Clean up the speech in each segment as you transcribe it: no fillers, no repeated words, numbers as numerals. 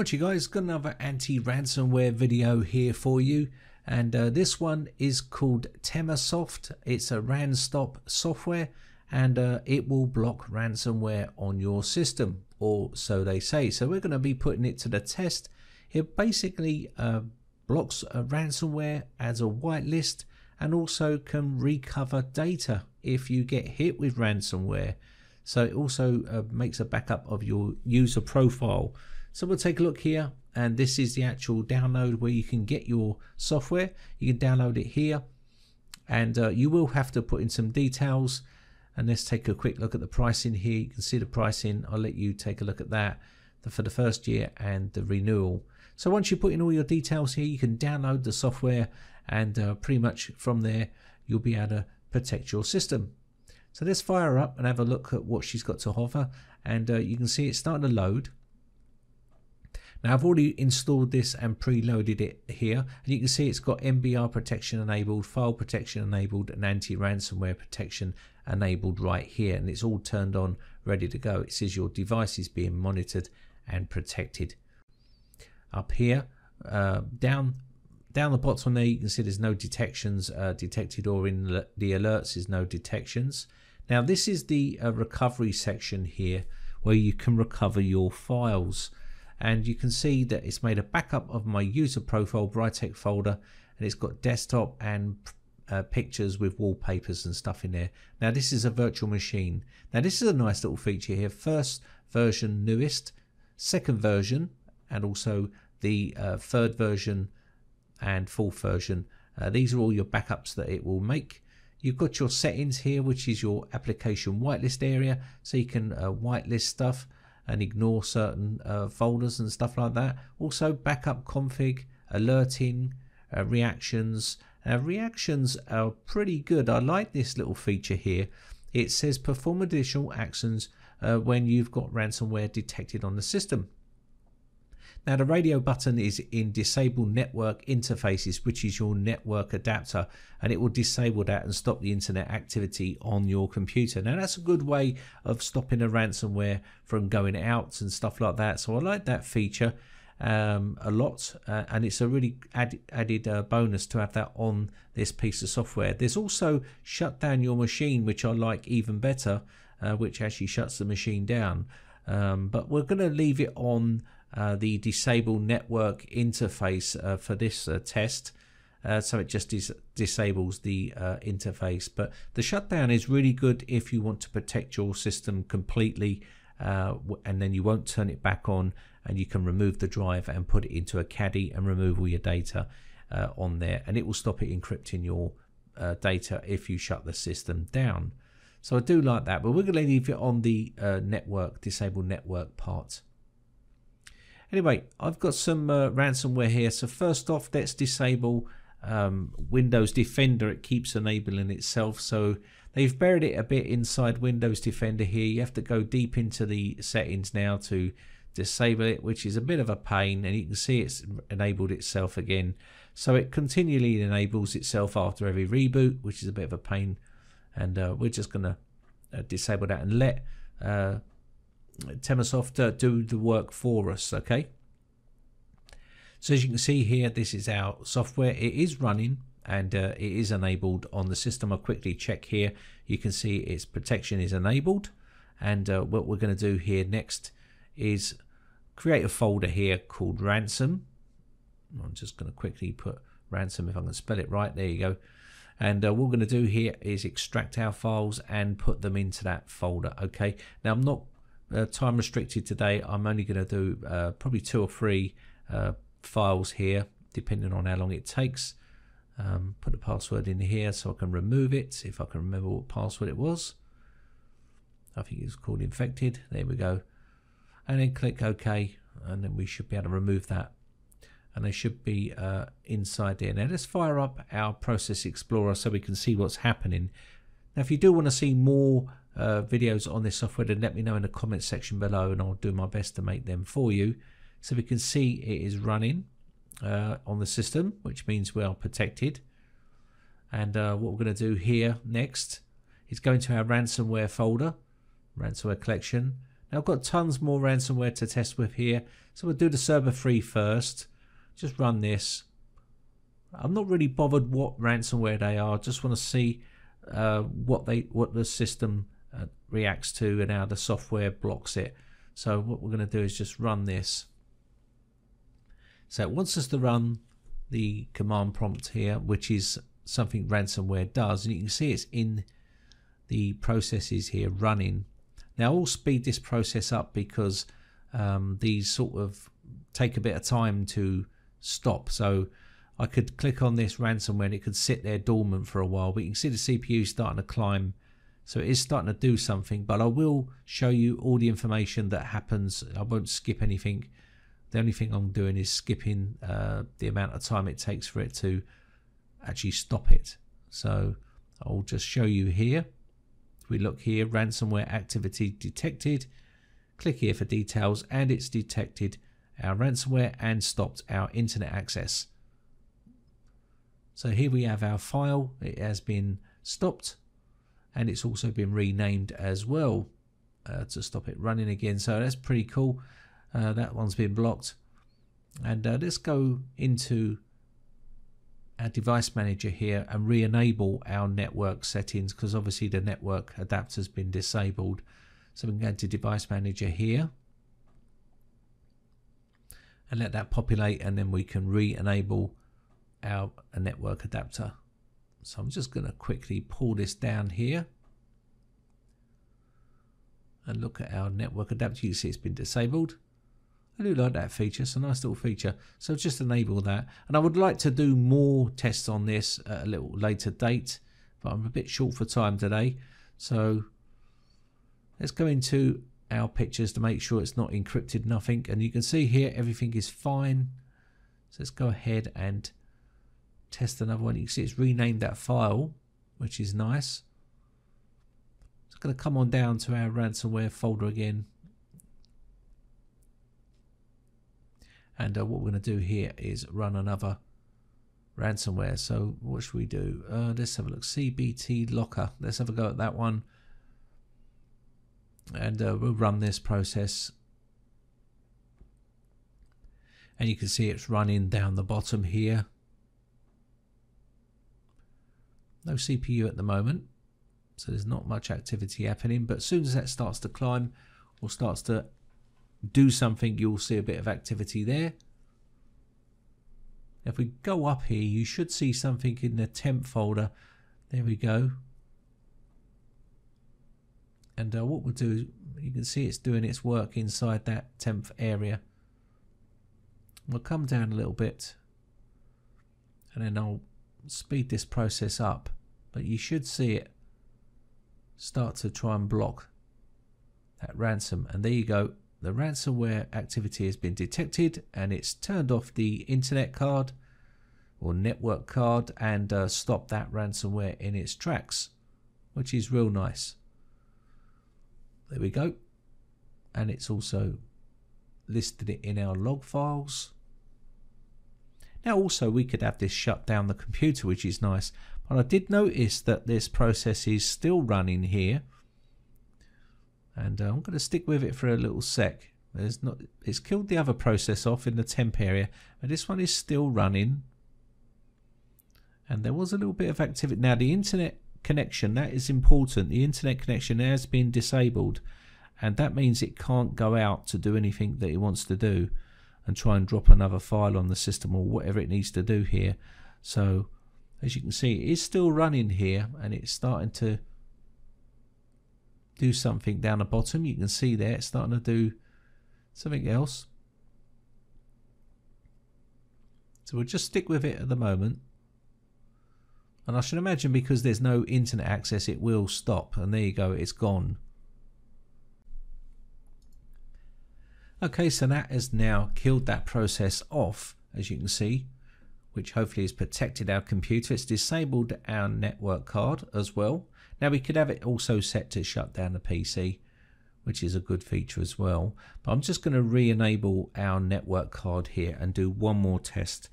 Right, you guys, got another anti-ransomware video here for you, and this one is called Temasoft. It's a Ranstop software, and it will block ransomware on your system, or so they say. So we're going to be putting it to the test. It basically blocks ransomware as a whitelist, and also can recover data if you get hit with ransomware. So it also makes a backup of your user profile. So we'll take a look here, and this is the actual download where you can get your software. You can download it here, and you will have to put in some details. And let's take a quick look at the pricing here. You can see the pricing. I'll let you take a look at that for the first year and the renewal. So once you put in all your details here, you can download the software, and pretty much from there you'll be able to protect your system. So let's fire up and have a look at what she's got to offer, and you can see it's starting to load. Now I've already installed this and preloaded it here, and you can see it's got MBR protection enabled, file protection enabled, and anti-ransomware protection enabled right here, and it's all turned on, ready to go. It says your device is being monitored and protected. Up here, down the bottom there, you can see there's no detections detected, or in the alerts is no detections. Now this is the recovery section here, where you can recover your files. And you can see that it's made a backup of my user profile Brightech folder, and it's got desktop and pictures with wallpapers and stuff in there. Now this is a virtual machine. Now this is a nice little feature here. First version newest, second version, and also the third version and fourth version. These are all your backups that it will make. You've got your settings here, which is your application whitelist area, so you can whitelist stuff and ignore certain folders and stuff like that. Also backup config, alerting, reactions. Reactions are pretty good. I like this little feature here. It says perform additional actions when you've got ransomware detected on the system. Now the radio button is in disable network interfaces, which is your network adapter, and it will disable that and stop the internet activity on your computer. Now that's a good way of stopping a ransomware from going out and stuff like that. So I like that feature a lot, and it's a really added bonus to have that on this piece of software. There's also shut down your machine, which I like even better, which actually shuts the machine down. But we're going to leave it on the disable network interface for this test, so it just disables the interface. But the shutdown is really good if you want to protect your system completely, and then you won't turn it back on, and you can remove the drive and put it into a caddy and remove all your data on there, and it will stop it encrypting your data if you shut the system down. So I do like that, but we're going to leave it on the network, disable network part. Anyway, I've got some ransomware here. So first off, let's disable Windows Defender. It keeps enabling itself. So they've buried it a bit inside Windows Defender here. You have to go deep into the settings now to disable it, which is a bit of a pain. And you can see it's enabled itself again. So it continually enables itself after every reboot, which is a bit of a pain. And we're just going to disable that and let Temasoft do the work for us. Okay, so as you can see here, this is our software. It is running, and it is enabled on the system. I'll quickly check here. You can see its protection is enabled, and what we're going to do here next is create a folder here called ransom. I'm just going to quickly put ransom, if I can spell it right. There you go. And what we're going to do here is extract our files and put them into that folder. Okay, now I'm not time restricted today. I'm only going to do probably 2 or 3 files here, depending on how long it takes. Put the password in here so I can remove it, if I can remember what password it was. I think it's called infected. There we go. And then click OK, and then we should be able to remove that. And they should be inside there. Now let's fire up our Process Explorer so we can see what's happening. Now if you do want to see more videos on this software, then let me know in the comment section below, and I'll do my best to make them for you. So we can see it is running on the system, which means we are protected. And what we're going to do here next is go into our ransomware folder, ransomware collection. Now I've got tons more ransomware to test with here, so we'll do the server 3 first. Just run this. I'm not really bothered what ransomware they are. I just want to see what the system reacts to and how the software blocks it. So what we're going to do is just run this. So it wants us to run the command prompt here, which is something ransomware does, and you can see it's in the processes here running. Now I'll speed this process up because these sort of take a bit of time to stop. So I could click on this ransomware and it could sit there dormant for a while, but you can see the CPU starting to climb. So it is starting to do something, but I will show you all the information that happens. I won't skip anything. The only thing I'm doing is skipping the amount of time it takes for it to actually stop it. So I'll just show you here. If we look here, ransomware activity detected. Click here for details, and it's detected our ransomware and stopped our internet access. So here we have our file. It has been stopped, and it's also been renamed as well to stop it running again. So that's pretty cool. That one's been blocked. And let's go into our device manager here and re-enable our network settings, because obviously the network adapter has been disabled. So we can go into device manager here and let that populate, and then we can re-enable our network adapter. So I'm just going to quickly pull this down here and look at our network adapter. You see it's been disabled. I do like that feature. It's a nice little feature. So just enable that. And I would like to do more tests on this at a little later date, but I'm a bit short for time today. So let's go into our pictures to make sure it's not encrypted, nothing. And you can see here everything is fine. So let's go ahead and test another one. You can see it's renamed that file, which is nice. It's going to come on down to our ransomware folder again. And what we're going to do here is run another ransomware. So what should we do? Let's have a look. CBT Locker. Let's have a go at that one. And we'll run this process. And you can see it's running down the bottom here. No CPU at the moment, so there's not much activity happening. But as soon as that starts to climb or starts to do something, you'll see a bit of activity there. If we go up here, you should see something in the temp folder. There we go. And what we'll do, you can see it's doing its work inside that temp area. We'll come down a little bit and then I'll speed this process up, but you should see it start to try and block that ransom. And there you go. The ransomware activity has been detected, and it's turned off the internet card or network card and stopped that ransomware in its tracks, which is real nice. There we go. And it's also listed it in our log files. Now also we could have this shut down the computer, which is nice, but I did notice that this process is still running here. And I'm going to stick with it for a little sec. It's killed the other process off in the temp area, but this one is still running. And there was a little bit of activity. Now the internet connection, that is important. The internet connection has been disabled, and that means it can't go out to do anything that it wants to do and try and drop another file on the system or whatever it needs to do here. So as you can see, it is still running here, and it's starting to do something down the bottom. You can see there it's starting to do something else. So we'll just stick with it at the moment. And I should imagine because there's no internet access, it will stop. And there you go, it's gone. Okay, so that has now killed that process off, as you can see, which hopefully has protected our computer. It's disabled our network card as well. Now we could have it also set to shut down the PC, which is a good feature as well. But I'm just going to re-enable our network card here and do one more test.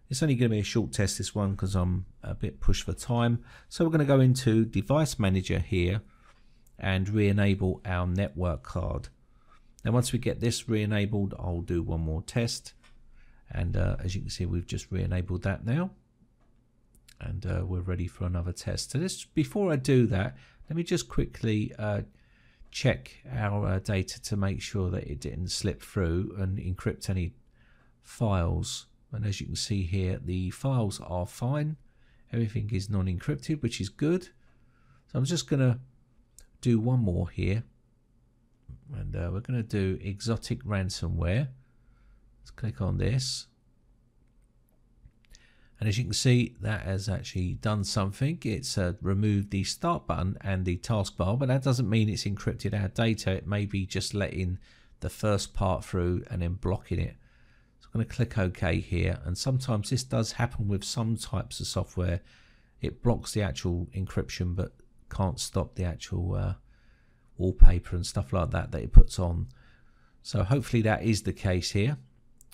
It's only going to be a short test, this one, because I'm a bit pushed for time. So we're going to go into Device Manager here and re-enable our network card. Now once we get this re-enabled, I'll do one more test, and as you can see, we've just re-enabled that now, and we're ready for another test. So this, before I do that, let me just quickly check our data to make sure that it didn't slip through and encrypt any files. And as you can see here, the files are fine, everything is non-encrypted, which is good. So I'm just gonna do one more here, and we're going to do exotic ransomware. Let's click on this, and as you can see, that has actually done something. It's removed the start button and the taskbar, but that doesn't mean it's encrypted our data. It may be just letting the first part through and then blocking it. So I'm going to click OK here, and sometimes this does happen with some types of software. It blocks the actual encryption but can't stop the actual wallpaper and stuff like that it puts on. So hopefully that is the case here,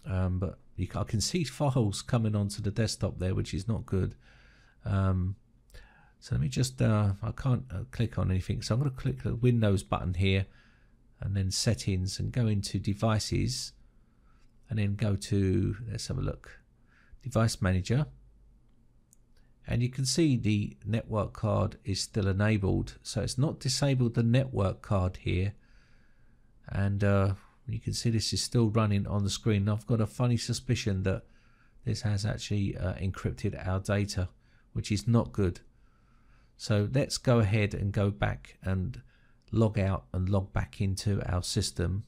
but I can see files coming onto the desktop there, which is not good. So let me just I can't click on anything, so I'm going to click the Windows button here, and then settings, and go into devices, and then go to, let's have a look, device manager. And you can see the network card is still enabled, so it's not disabled the network card here. And you can see this is still running on the screen. I've got a funny suspicion that this has actually encrypted our data, which is not good. So let's go ahead and go back and log out and log back into our system.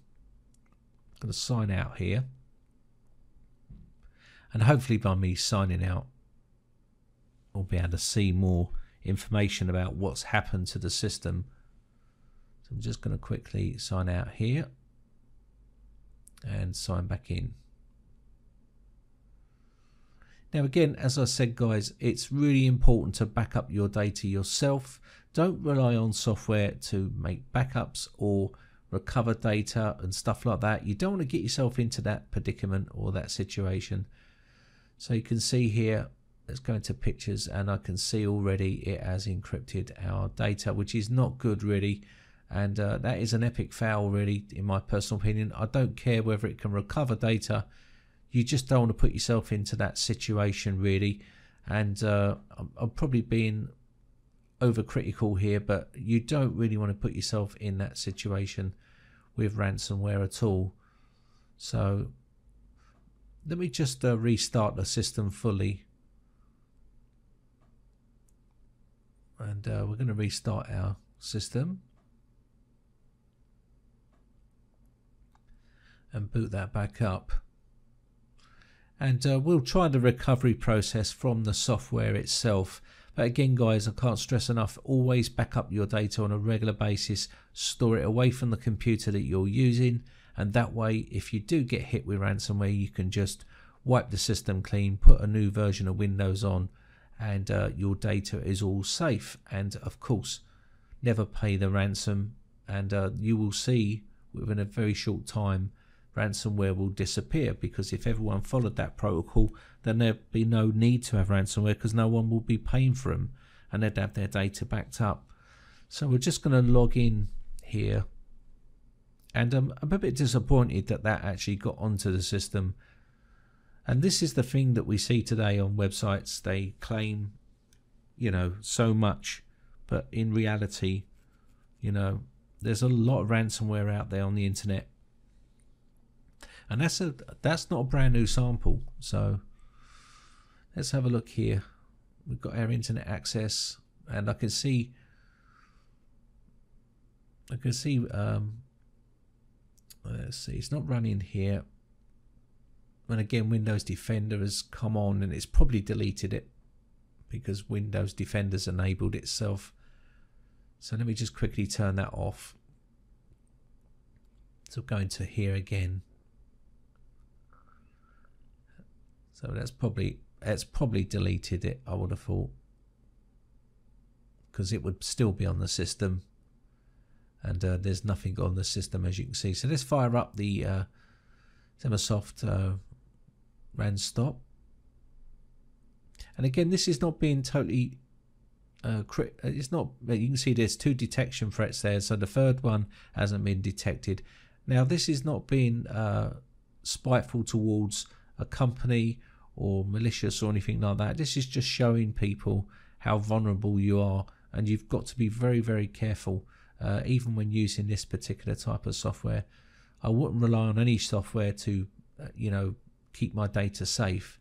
I'm going to sign out here, and hopefully by me signing out, we'll be able to see more information about what's happened to the system. So I'm just going to quickly sign out here and sign back in. Now again, as I said guys, it's really important to back up your data yourself. Don't rely on software to make backups or recover data and stuff like that. You don't want to get yourself into that predicament or that situation. So you can see here, let's go into pictures, and I can see already it has encrypted our data, which is not good really, and that is an epic fail really, in my personal opinion. I don't care whether it can recover data, you just don't want to put yourself into that situation really. And I'm probably being overcritical here, but you don't really want to put yourself in that situation with ransomware at all. So let me just restart the system fully. And we're going to restart our system and boot that back up. And we'll try the recovery process from the software itself. But again guys, I can't stress enough, always back up your data on a regular basis. Store it away from the computer that you're using, and that way if you do get hit with ransomware, you can just wipe the system clean, put a new version of Windows on, and your data is all safe. And of course, never pay the ransom, and you will see within a very short time ransomware will disappear, because if everyone followed that protocol, then there'd be no need to have ransomware, because no one will be paying for them and they'd have their data backed up. So we're just going to log in here, and I'm a bit disappointed that that actually got onto the system. And this is the thing that we see today on websites. They claim, you know, so much, but in reality, you know, there's a lot of ransomware out there on the internet. And that's not a brand new sample. So let's have a look here. We've got our internet access, and I can see let's see, it's not running here. And again, Windows Defender has come on, and it's probably deleted it because Windows Defender's enabled itself. So let me just quickly turn that off. So go into here again. So that's probably deleted it, I would have thought, because it would still be on the system, and there's nothing on the system, as you can see. So let's fire up the Temasoft Ranstop. And again, this is not being totally it's not, you can see there's 2 detection threats there, so the third one hasn't been detected. Now this is not being spiteful towards a company or malicious or anything like that. This is just showing people how vulnerable you are, and you've got to be very, very careful even when using this particular type of software. I wouldn't rely on any software to keep my data safe.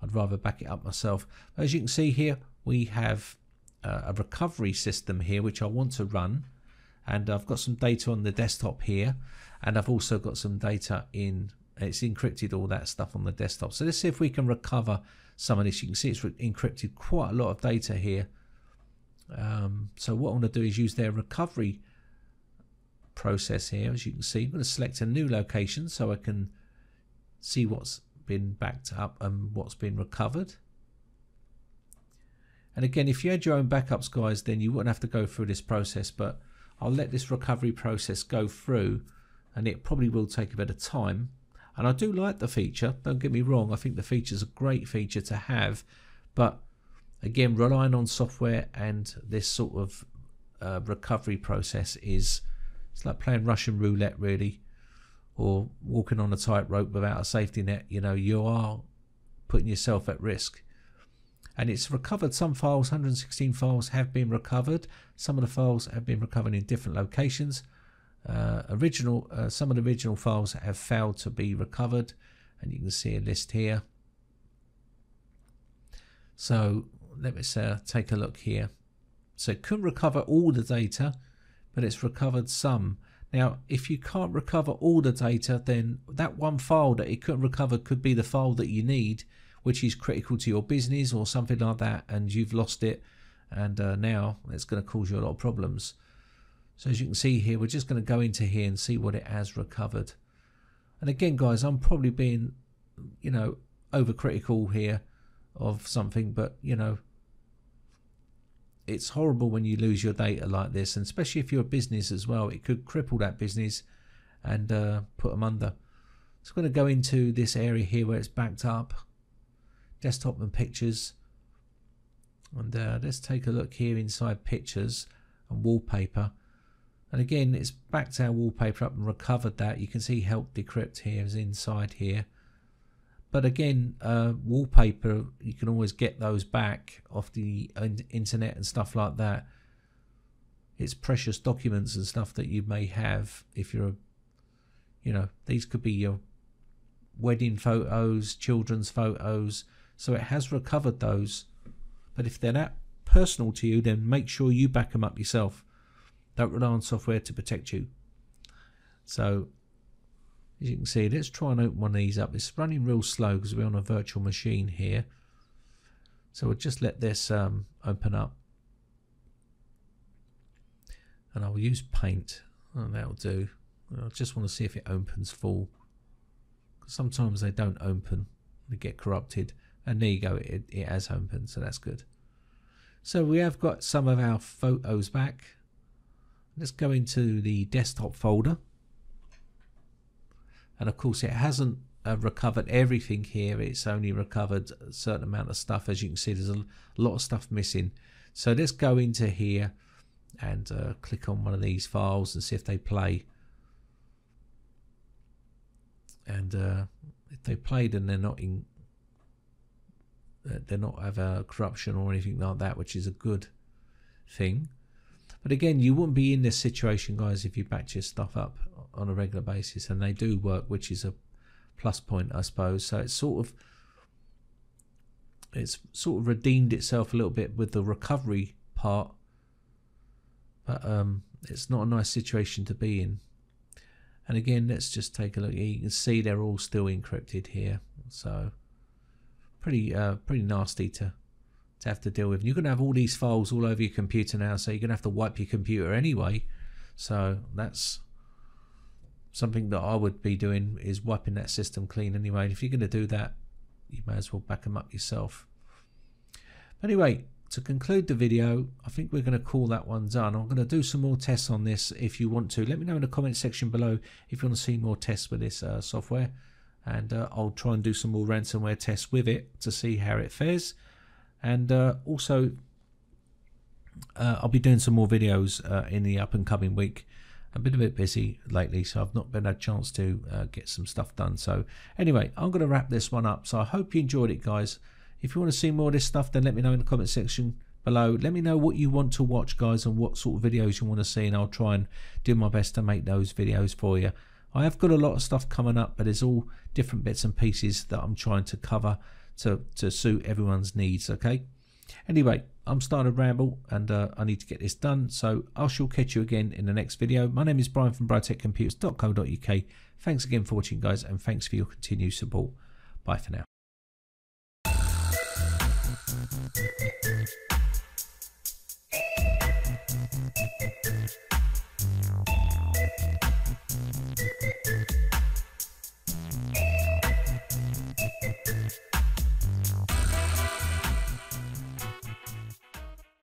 I'd rather back it up myself. As you can see here, we have a recovery system here which I want to run, and I've got some data on the desktop here, and I've also got some data in, it's encrypted all that stuff on the desktop. So let's see if we can recover some of this. You can see it's encrypted quite a lot of data here. So what I'm going to do is use their recovery process here. As you can see, I'm going to select a new location so I can see what's been backed up and what's been recovered. And again, if you had your own backups, guys, then you wouldn't have to go through this process, but I'll let this recovery process go through, and it probably will take a bit of time. And I do like the feature, don't get me wrong, I think the feature is a great feature to have, but again, relying on software and this sort of recovery process it's like playing Russian roulette, really, or walking on a tightrope without a safety net. You are putting yourself at risk. And it's recovered some files. 116 files have been recovered. Some of the files have been recovered in different locations. Some of the original files have failed to be recovered, and you can see a list here. So let me take a look here. So it couldn't recover all the data, but it's recovered some. Now, if you can't recover all the data, then that one file that it couldn't recover could be the file that you need, which is critical to your business or something like that, and you've lost it, and now it's going to cause you a lot of problems. So as you can see here, we're just going to go into here and see what it has recovered. And again, guys, I'm probably being, overcritical here of something, but it's horrible when you lose your data like this, and especially if you're a business as well. It could cripple that business and put them under. So I'm going to go into this area here where it's backed up, desktop and pictures, and let's take a look here inside pictures and wallpaper. And again, it's backed our wallpaper up and recovered that. You can see help decrypt here is inside here. But again, wallpaper, you can always get those back off the internet and stuff like that. It's precious documents and stuff that you may have if you're, these could be your wedding photos, children's photos. So it has recovered those. But if they're that personal to you, then make sure you back them up yourself. Don't rely on software to protect you. So as you can see, let's try and open one of these up. It's running real slow because we're on a virtual machine here. So we'll just let this open up. And I'll use paint. And that'll do. I just want to see if it opens full. Because sometimes they don't open. They get corrupted. And there you go, it has opened, so that's good. So we have got some of our photos back. Let's go into the desktop folder. And of course it hasn't recovered everything here. It's only recovered a certain amount of stuff. As you can see, there's a lot of stuff missing. So let's go into here and click on one of these files and see if they play. And if they play, then they're not have a corruption or anything like that, which is a good thing. But again, you wouldn't be in this situation, guys, if you backed your stuff up on a regular basis, and they do work, which is a plus point, I suppose. So it's sort of redeemed itself a little bit with the recovery part, but it's not a nice situation to be in. And again, let's just take a look. You can see they're all still encrypted here, so pretty nasty to have to deal with. You're going to have all these files all over your computer now, so you're going to have to wipe your computer anyway. So that's something that I would be doing, is wiping that system clean anyway. And if you're going to do that, you may as well back them up yourself. Anyway, to conclude the video, I think we're going to call that one done. I'm going to do some more tests on this if you want to. Let me know in the comment section below if you want to see more tests with this software. And I'll try and do some more ransomware tests with it to see how it fares. And also I'll be doing some more videos in the up and coming week I've been a bit busy lately, so I've not been a chance to get some stuff done. So anyway, I'm going to wrap this one up. So I hope you enjoyed it, guys. If you want to see more of this stuff, then let me know in the comment section below. Let me know what you want to watch, guys, and what sort of videos you want to see, and I'll try and do my best to make those videos for you. I have got a lot of stuff coming up, but it's all different bits and pieces that I'm trying to cover to suit everyone's needs. Okay, anyway, I'm starting to ramble, and I need to get this done, so I shall catch you again in the next video. My name is Brian from brightechcomputers.co.uk. Thanks again for watching, guys, and thanks for your continued support. Bye for now.